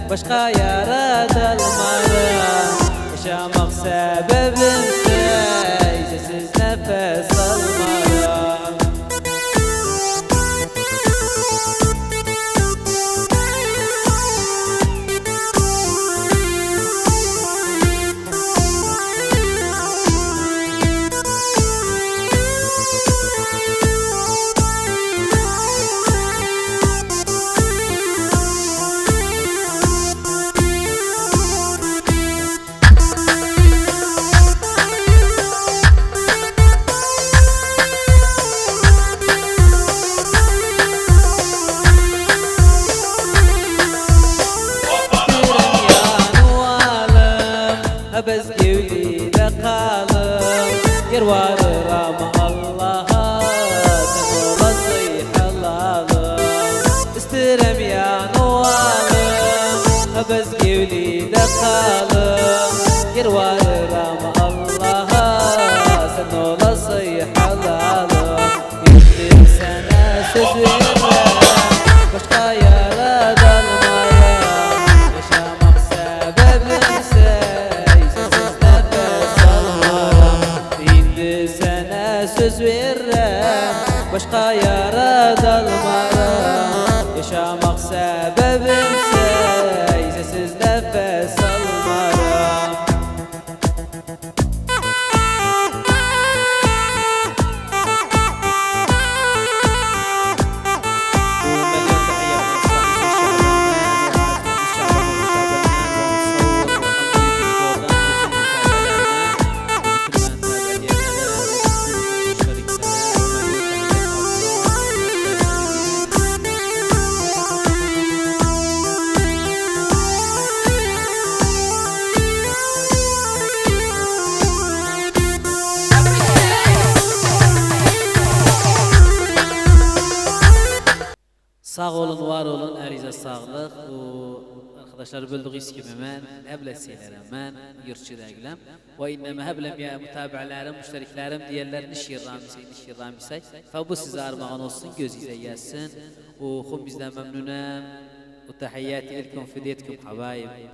başka yaradılmadım. Yaşamak sebebimse sessiz nefes almadım. Bez gevlide kalım, yer varıram Allah'a, sen olası halalım. İstirem yan oğalım, bez gevlide kalım, yer varıram Allah'a, sen olası halalım. Gittim sana söz vermem, başka yaradılmayam. Yaşamak sebebimse söz verem, başka yaradılmaram. Yaşamak sebebimse sessiz nefes almaram. Sağ olun, var olun, ərizə sağlıq. Arkadaşlar böldüğünüz gibi mən həbləsiylərəm, mən yurtçı rəqləm. Və innəmə həbləm ya mütabiələrim, müştəriklərim, digərlərini şiirramisək. Və bu sizə armağan olsun, gözünüzə gəlsin. Xum bizdən məmnunəm. Təhiyyəti ilkum fidiyetkum habayib.